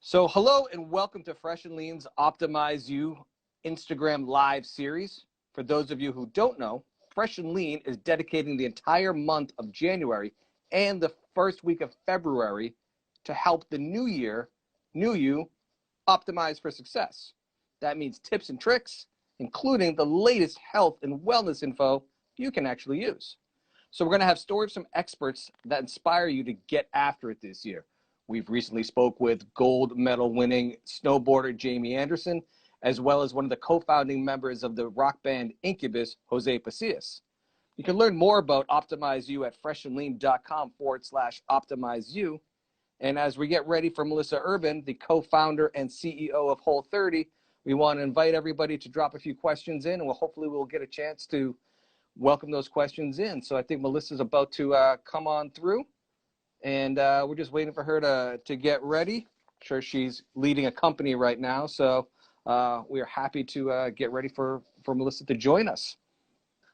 So hello and welcome to Fresh and Lean's Optimize You Instagram Live series. For those of you who don't know, Fresh and Lean is dedicating the entire month of January and the first week of February to help the new year, new you, optimize for success. That means tips and tricks, including the latest health and wellness info you can actually use. So we're going to have stories from experts that inspire you to get after it this year. We've recently spoke with gold medal winning snowboarder Jamie Anderson, as well as one of the co-founding members of the rock band Incubus, Jose Pasillas. You can learn more about Optimize You at freshandlean.com/optimize you. And as we get ready for Melissa Urban, the co-founder and CEO of Whole30, we want to invite everybody to drop a few questions in, and hopefully we'll get a chance to welcome those questions in. So I think Melissa's about to come on through, and we're just waiting for her to get ready. I'm sure she's leading a company right now, so we are happy to get ready for Melissa to join us.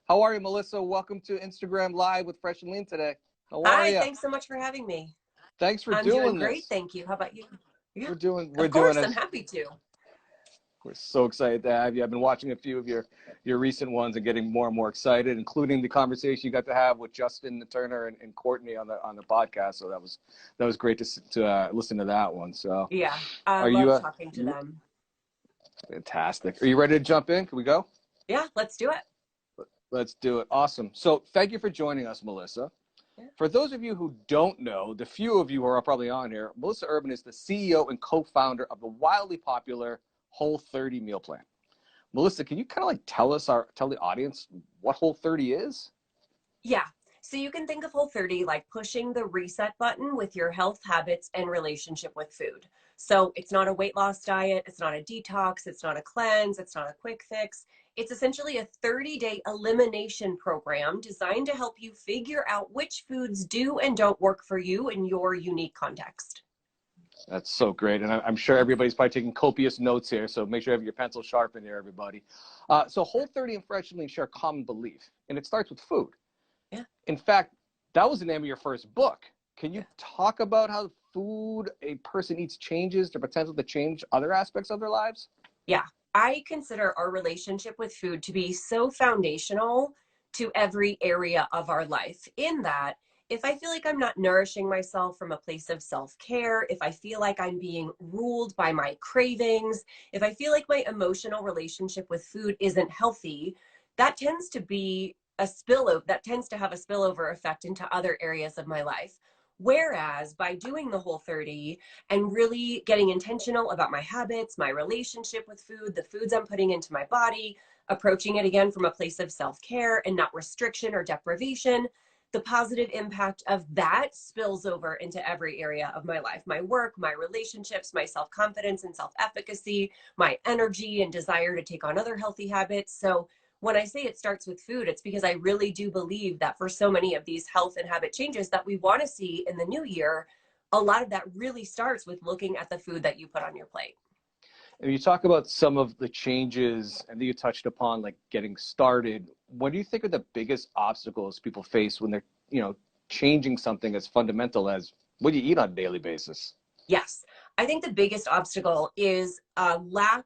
How are you, Melissa? Welcome to Instagram Live with Fresh and Lean today. How are you? Hi, thanks so much for having me. Thanks for I'm doing great, this. thank you. How about you? Yeah, We're doing I'm happy to. We're so excited to have you. I've been watching a few of your recent ones and getting more and more excited, including the conversation you got to have with Justin Turner and Courtney on the podcast. So that was great to listen to that one. So Yeah, I are love you talking to them. Fantastic? Are you ready to jump in? Can we go? Yeah, let's do it. Let's do it. Awesome. So thank you for joining us, Melissa. Yeah. For those of you who don't know, the few of you who are probably on here, Melissa Urban is the CEO and co-founder of the wildly popular Whole30 meal plan. Melissa, can you kind of like tell the audience what Whole30 is? Yeah, so you can think of Whole30 like pushing the reset button with your health habits and relationship with food. So it's not a weight loss diet, it's not a detox, it's not a cleanse, it's not a quick fix. It's essentially a 30-day elimination program designed to help you figure out which foods do and don't work for you in your unique context. That's so great. And I'm sure everybody's probably taking copious notes here. So make sure you have your pencil sharp in here, everybody. So Whole30 and Fresh and Lean share a common belief, and it starts with food. Yeah. In fact, that was the name of your first book. Can you talk about how food a person eats changes the potential to change other aspects of their lives? Yeah, I consider our relationship with food to be so foundational to every area of our life, in that if I feel like I'm not nourishing myself from a place of self-care, if I feel like I'm being ruled by my cravings, if I feel like my emotional relationship with food isn't healthy, that tends to be that tends to have a spillover effect into other areas of my life. Whereas by doing the Whole30 and really getting intentional about my habits, my relationship with food, the foods I'm putting into my body, approaching it again from a place of self-care and not restriction or deprivation, the positive impact of that spills over into every area of my life, my work, my relationships, my self-confidence and self-efficacy, my energy and desire to take on other healthy habits. So when I say it starts with food, it's because I really do believe that for so many of these health and habit changes that we want to see in the new year, a lot of that really starts with looking at the food that you put on your plate. And you talk about some of the changes, and then you touched upon like getting started. What do you think are the biggest obstacles people face when they're, changing something as fundamental as what you eat on a daily basis? Yes, I think the biggest obstacle is not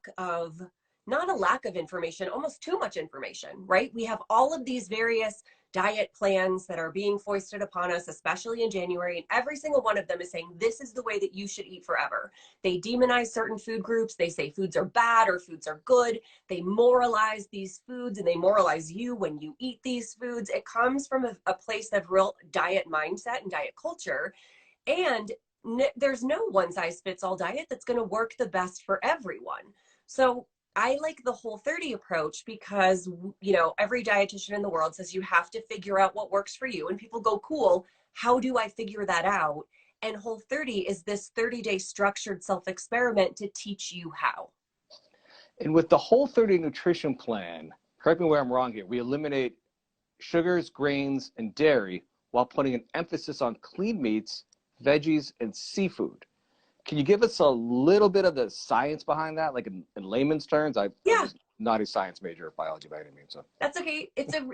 a lack of information, almost too much information, right? We have all of these various diet plans that are being foisted upon us, especially in January, and every single one of them is saying, this is the way that you should eat forever. They demonize certain food groups. They say foods are bad or foods are good. They moralize these foods and they moralize you when you eat these foods. It comes from a place of real diet mindset and diet culture. And there's no one size fits all diet that's going to work the best for everyone. So I like the Whole30 approach because, every dietitian in the world says you have to figure out what works for you. And people go, cool, how do I figure that out? And Whole30 is this 30-day structured self-experiment to teach you how. And with the Whole30 nutrition plan, correct me where I'm wrong here, we eliminate sugars, grains, and dairy while putting an emphasis on clean meats, veggies, and seafood. Can you give us a little bit of the science behind that, like in layman's terms? I just not a science major or biology by any means. So that's okay.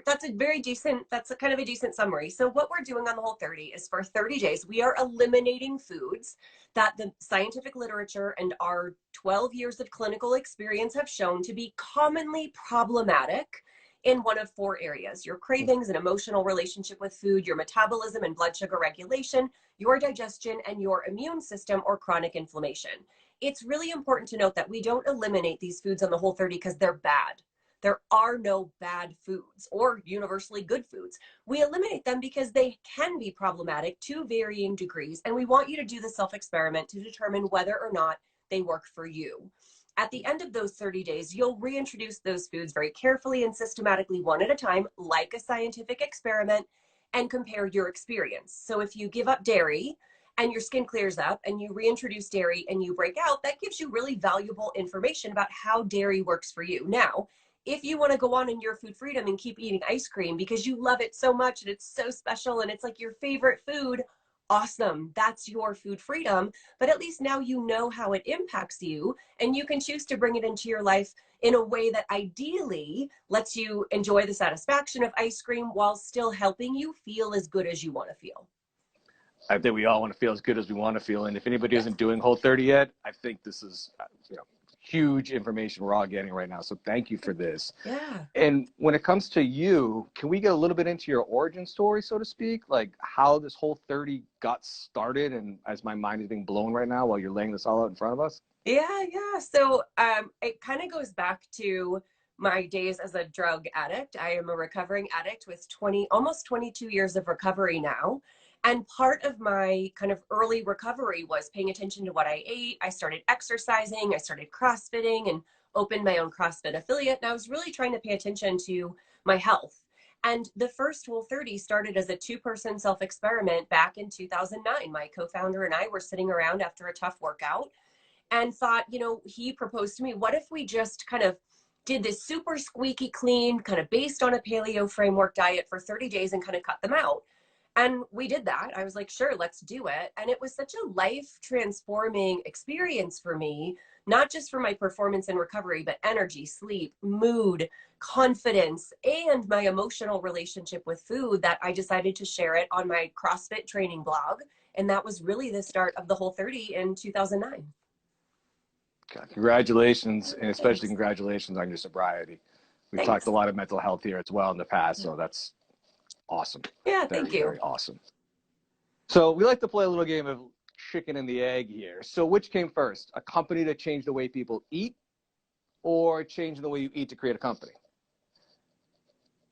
That's a very decent, that's a kind of a decent summary. So what we're doing on the Whole30 is for 30 days, we are eliminating foods that the scientific literature and our 12 years of clinical experience have shown to be commonly problematic in one of 4 areas: your cravings and emotional relationship with food, your metabolism and blood sugar regulation, your digestion, and your immune system or chronic inflammation. It's really important to note that we don't eliminate these foods on the Whole30 because they're bad. There are no bad foods or universally good foods. We eliminate them because they can be problematic to varying degrees, and we want you to do the self-experiment to determine whether or not they work for you. At the end of those 30 days, you'll reintroduce those foods very carefully and systematically, one at a time, like a scientific experiment, and compare your experience. So if you give up dairy and your skin clears up, and you reintroduce dairy and you break out, that gives you really valuable information about how dairy works for you. Now, if you want to go on in your food freedom and keep eating ice cream because you love it so much and it's so special and it's like your favorite food, awesome, that's your food freedom. But at least now you know how it impacts you, and you can choose to bring it into your life in a way that ideally lets you enjoy the satisfaction of ice cream while still helping you feel as good as you want to feel. I think we all want to feel as good as we want to feel. And if anybody isn't doing Whole30 yet, I think this is, huge information we're all getting right now. So thank you for this. Yeah. And when it comes to you, can we get a little bit into your origin story, so to speak? Like how this Whole30 got started, and as my mind is being blown right now while you're laying this all out in front of us? Yeah. So it kind of goes back to my days as a drug addict. I am a recovering addict with almost 22 years of recovery now. And part of my kind of early recovery was paying attention to what I ate. I started exercising, I started CrossFitting, and opened my own CrossFit affiliate. And I was really trying to pay attention to my health. And the first Whole30 started as a 2-person self-experiment back in 2009. My co-founder and I were sitting around after a tough workout and thought, he proposed to me, what if we just kind of did this super squeaky clean, kind of based on a paleo framework diet for 30 days and kind of cut them out? And we did that. I was like, sure, let's do it. And it was such a life transforming experience for me, not just for my performance and recovery, but energy, sleep, mood, confidence, and my emotional relationship with food, that I decided to share it on my CrossFit training blog. And that was really the start of the Whole30 in 2009. God, congratulations, and especially Thanks. congratulations on your sobriety. We've Thanks. talked a lot of mental health here as well in the past, so that's awesome. Yeah, thank you. Very awesome. So we like to play a little game of chicken and the egg here. So which came first, a company to change the way people eat, or changing the way you eat to create a company?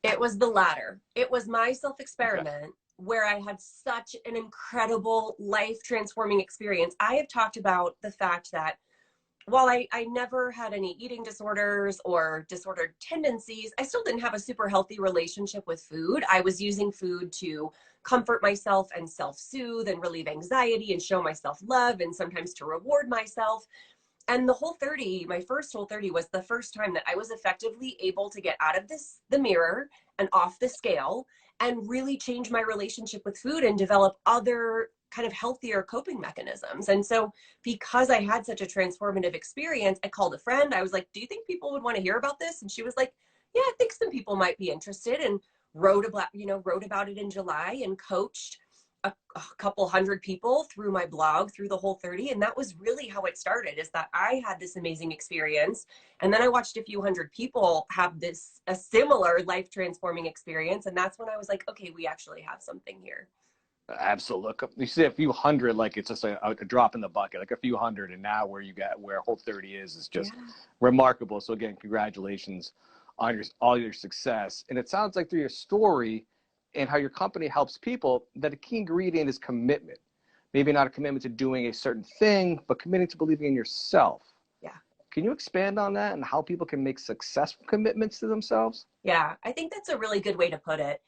It was the latter. It was my self-experiment where I had such an incredible life transforming experience. I have talked about the fact that while I never had any eating disorders or disordered tendencies, I still didn't have a super healthy relationship with food. I was using food to comfort myself and self-soothe and relieve anxiety and show myself love, and sometimes to reward myself. And the Whole30, my first Whole30, was the first time that I was effectively able to get out of the mirror and off the scale and really change my relationship with food and develop other kind of healthier coping mechanisms. And so because I had such a transformative experience, I called a friend. I was like, do you think people would want to hear about this? And she was like, yeah, I think some people might be interested, and wrote about it in July and coached a couple hundred people through my blog, through the Whole30. And that was really how it started, is that I had this amazing experience. And then I watched a few hundred people have a similar life transforming experience. And that's when I was like, okay, we actually have something here. Absolutely. You see a few hundred, like it's just a drop in the bucket, like a few hundred. And now where Whole30 is just remarkable. So again, congratulations on all your success. And it sounds like through your story and how your company helps people, that a key ingredient is commitment. Maybe not a commitment to doing a certain thing, but committing to believing in yourself. Yeah. Can you expand on that and how people can make successful commitments to themselves? Yeah, I think that's a really good way to put it.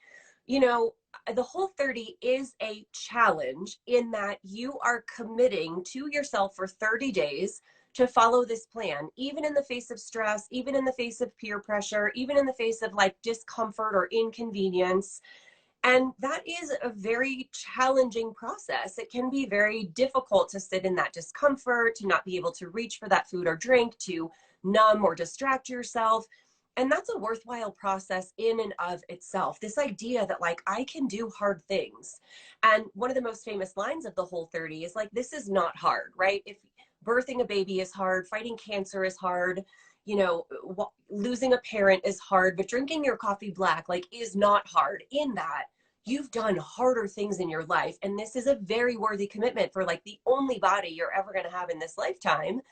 The Whole30 is a challenge in that you are committing to yourself for 30 days to follow this plan, even in the face of stress, even in the face of peer pressure, even in the face of like discomfort or inconvenience. And that is a very challenging process. It can be very difficult to sit in that discomfort, to not be able to reach for that food or drink, to numb or distract yourself. And that's a worthwhile process in and of itself. This idea that like I can do hard things. And one of the most famous lines of the Whole30 is like, this is not hard, right? If birthing a baby is hard, fighting cancer is hard, you know, losing a parent is hard, but drinking your coffee black, like, is not hard. In that, you've done harder things in your life. And this is a very worthy commitment for like the only body you're ever going to have in this lifetime.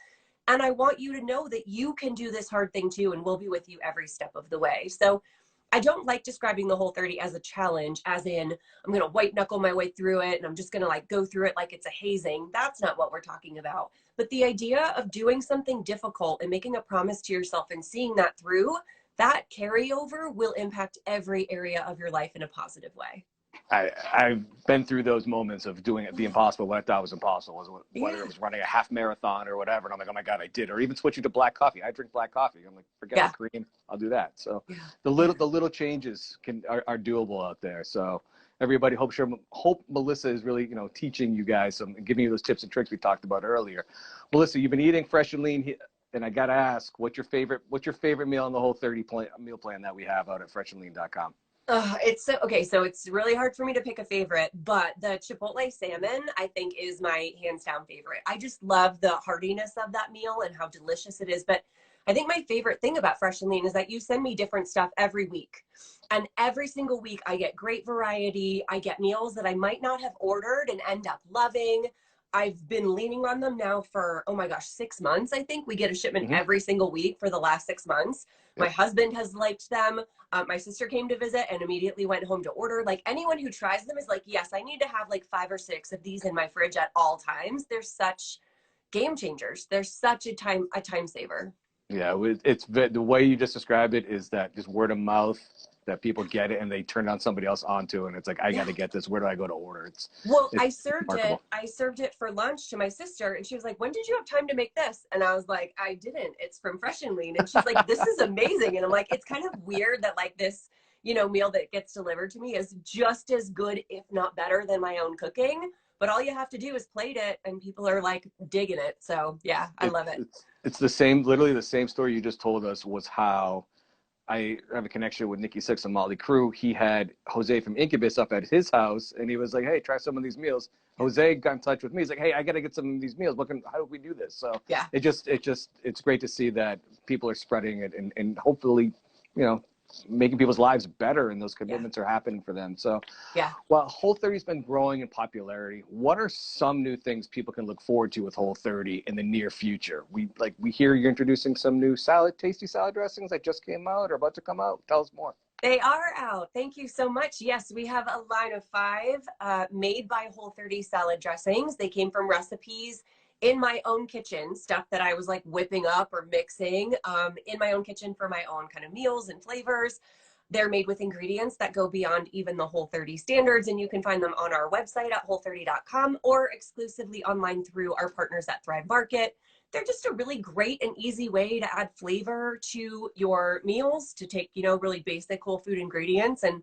And I want you to know that you can do this hard thing too, and we'll be with you every step of the way. So I don't like describing the Whole30 as a challenge, as in I'm going to white knuckle my way through it and I'm just going to like go through it like it's a hazing. That's not what we're talking about. But the idea of doing something difficult and making a promise to yourself and seeing that through, that carryover will impact every area of your life in a positive way. I've been through those moments of doing the impossible, what I thought was impossible, whether Yeah. it was running a half marathon or whatever. And I'm like, oh my God, I did. Or even switching to black coffee. I drink black coffee. I'm like, forget Yeah. the cream. I'll do that. So Yeah. the little changes are doable out there. So everybody, hope Melissa is really, teaching you guys some, giving you those tips and tricks we talked about earlier. Melissa, you've been eating fresh and lean, and I got to ask, what's your favorite meal on the Whole30 meal plan that we have out at freshandlean.com? It's so okay. So it's really hard for me to pick a favorite, but the Chipotle salmon, I think, is my hands down favorite. I just love the heartiness of that meal and how delicious it is. But I think my favorite thing about Fresh and Lean is that you send me different stuff every week. And every single week, I get great variety. I get meals that I might not have ordered and end up loving. I've been leaning on them now for, oh my gosh, 6 months. I think we get a shipment every single week for the last 6 months. Yep. My husband has liked them. My sister came to visit and immediately went home to order. Like, anyone who tries them is like, yes, I need to have like 5 or 6 of these in my fridge at all times. They're such game changers. They're such a time saver. Yeah, it's the way you just described it is that just word of mouth, that people get it and they turn on somebody else onto, and it's like, I got to get this. Where do I go to order? Well, it's I served remarkable. it. I served it for lunch to my sister, and she was like, "When did you have time to make this?" And I was like, "I didn't. It's from Fresh and Lean." And she's like, "This is amazing." And I'm like, "It's kind of weird that like this, meal that gets delivered to me is just as good, if not better, than my own cooking. But all you have to do is plate it, and people are like digging it." So yeah, I love it. It's the same, literally the same story you just told us was how I have a connection with Nikki Sixx and Molly Crew. He had Jose from Incubus up at his house, and he was like, "Hey, try some of these meals." Jose got in touch with me. He's like, "Hey, I got to get some of these meals. How do we do this?" So Yeah. it's great to see that people are spreading it and hopefully, making people's lives better, and those commitments are happening for them. So Yeah. well, Whole30's been growing in popularity. What are some new things people can look forward to with Whole30 in the near future? We hear you're introducing some new tasty salad dressings that just came out or about to come out. Tell us more. They are out. Thank you so much. Yes, we have a line of 5 made by Whole30 salad dressings. They came from recipes in my own kitchen, stuff that I was like whipping up or mixing in my own kitchen for my own kind of meals and flavors. They're made with ingredients that go beyond even the Whole30 standards, and you can find them on our website at whole30.com or exclusively online through our partners at Thrive Market. They're just a really great and easy way to add flavor to your meals, to take, really basic whole food ingredients and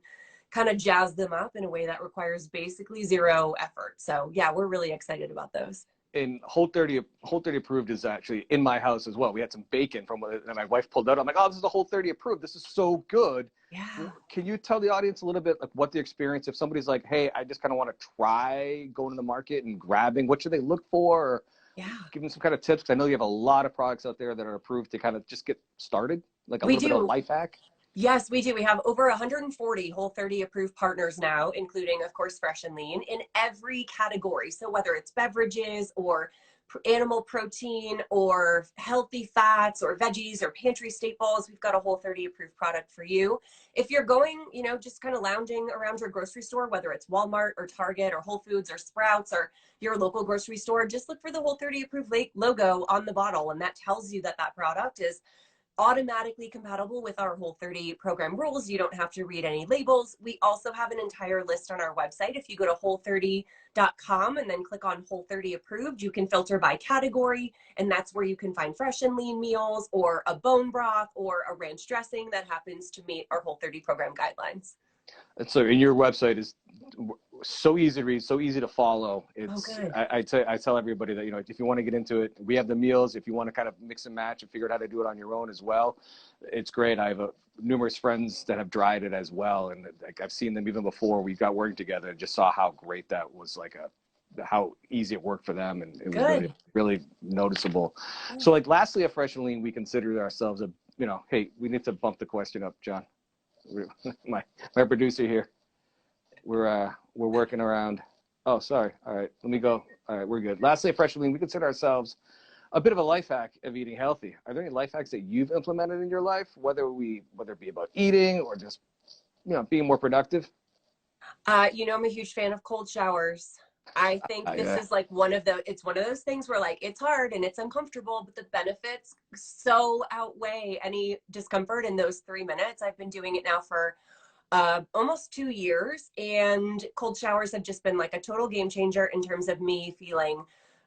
kind of jazz them up in a way that requires basically zero effort. So yeah, we're really excited about those. And Whole30 approved is actually in my house as well. We had some bacon and my wife pulled out. I'm like, oh, this is the Whole30 approved. This is so good. Yeah. Can you tell the audience a little bit like what the experience, if somebody's like, hey, I just kind of want to try going to the market and grabbing, what should they look for? Or Yeah. give them some kind of tips. 'Cause I know you have a lot of products out there that are approved to kind of just get started, like a We little bit of do. a life hack. Yes, we do. We have over 140 Whole30 approved partners now, including, of course, Fresh and Lean in every category. So whether it's beverages or animal protein or healthy fats or veggies or pantry staples, we've got a Whole30 approved product for you. If you're going, just kind of lounging around your grocery store, whether it's Walmart or Target or Whole Foods or Sprouts or your local grocery store, just look for the Whole30 approved logo on the bottle, and that tells you that that product is automatically compatible with our Whole30 program rules. You don't have to read any labels. We also have an entire list on our website. If you go to whole30.com and then click on Whole30 approved, you can filter by category, and that's where you can find fresh and lean meals or a bone broth or a ranch dressing that happens to meet our Whole30 program guidelines. And so, and your website is so easy to read, so easy to follow. Oh, It's, good. I tell everybody that, you know, if you want to get into it, we have the meals. If you want to kind of mix and match and figure out how to do it on your own as well, it's great. I have numerous friends that have tried it as well. And like, I've seen them even before we got working together and just saw how great that was, like how easy it worked for them. And it was really, Good. really noticeable. So like lastly, at Fresh and Lean, we consider ourselves a, you know, hey, we need to bump the question up, John. My producer here. We're working around. Oh, sorry. All right, let me go. All right, we're good. Lastly, at Fresh and Lean, we consider ourselves a bit of a life hack of eating healthy. Are there any life hacks that you've implemented in your life, whether it be about eating or just, you know, being more productive? You know, I'm a huge fan of cold showers. I think this Yeah. is like it's one of those things where like it's hard and it's uncomfortable, but the benefits so outweigh any discomfort in those 3 minutes. I've been doing it now for almost 2 years, and cold showers have just been like a total game changer in terms of me feeling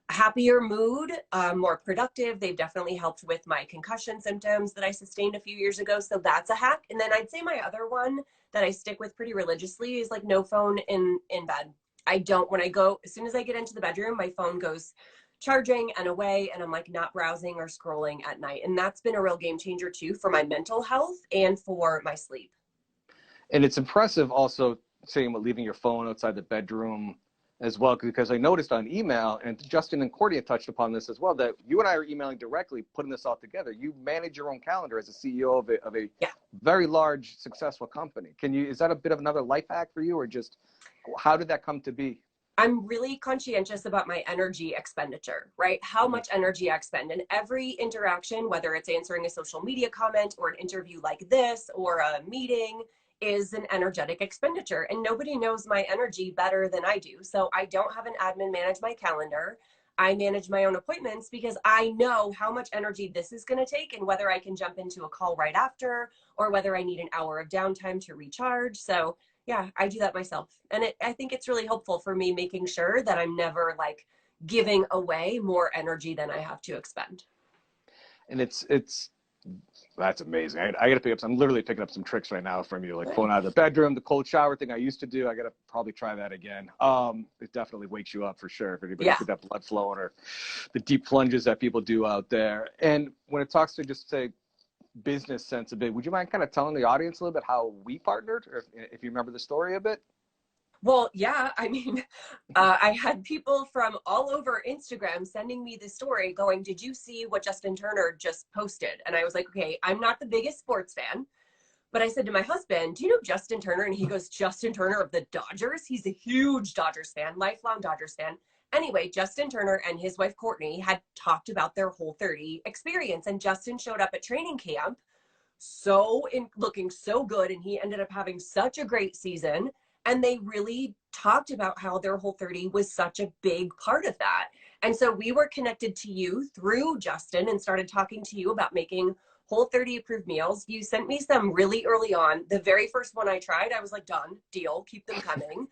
happier mood, more productive. They've definitely helped with my concussion symptoms that I sustained a few years ago. So that's a hack. And then I'd say my other one that I stick with pretty religiously is like no phone in bed. I don't, when I go, as soon as I get into the bedroom, my phone goes charging and away, and I'm like not browsing or scrolling at night. And that's been a real game changer too for my mental health and for my sleep. And it's impressive also saying about leaving your phone outside the bedroom as well, because I noticed on email, and Justin and Cordia touched upon this as well, that you and I are emailing directly, putting this all together. You manage your own calendar as a CEO of a Yeah. very large, successful company. Is that a bit of another life hack for you, or just how did that come to be? I'm really conscientious about my energy expenditure, right? How much energy I expend. And every interaction, whether it's answering a social media comment or an interview like this or a meeting, is an energetic expenditure. And nobody knows my energy better than I do. So I don't have an admin manage my calendar. I manage my own appointments because I know how much energy this is going to take and whether I can jump into a call right after or whether I need an hour of downtime to recharge. So yeah, I do that myself. And I think it's really helpful for me making sure that I'm never like giving away more energy than I have to expend. And that's amazing. I got to pick up I'm literally picking up some tricks right now from you, like pulling out of the bedroom, the cold shower thing I used to do. I got to probably try that again. It definitely wakes you up for sure. If anybody Yeah. with that blood flowing or the deep plunges that people do out there. And when it talks to just say business sense a bit, would you mind kind of telling the audience a little bit how we partnered, or if you remember the story a bit? Well, yeah, I mean, I had people from all over Instagram sending me the story going, did you see what Justin Turner just posted? And I was like, okay, I'm not the biggest sports fan, but I said to my husband, do you know Justin Turner? And he goes, Justin Turner of the Dodgers? He's a huge Dodgers fan, lifelong Dodgers fan. Anyway, Justin Turner and his wife, Courtney, had talked about their Whole30 experience. And Justin showed up at training camp looking so good. And he ended up having such a great season. And they really talked about how their Whole30 was such a big part of that. And so we were connected to you through Justin and started talking to you about making Whole30 approved meals. You sent me some really early on. The very first one I tried, I was like, done, deal, keep them coming.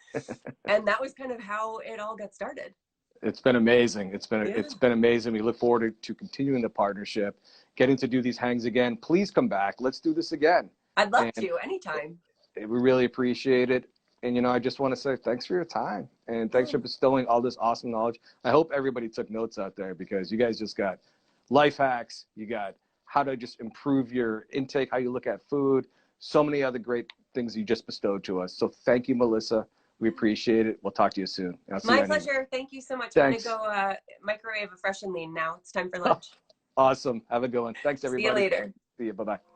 And that was kind of how it all got started. It's been amazing. Yeah. It's been amazing. We look forward to continuing the partnership, getting to do these hangs again. Please come back. Let's do this again. I'd love to anytime. We really appreciate it. And, you know, I just want to say thanks for your time and thanks for bestowing all this awesome knowledge. I hope everybody took notes out there, because you guys just got life hacks. You got how to just improve your intake, how you look at food, so many other great things you just bestowed to us. So thank you, Melissa. We appreciate it. We'll talk to you soon. My pleasure. Thank you so much. Thanks. I'm going to go microwave a Fresh and Lean now. It's time for lunch. Awesome. Have a good one. Thanks, everybody. See you later. See you. Bye-bye.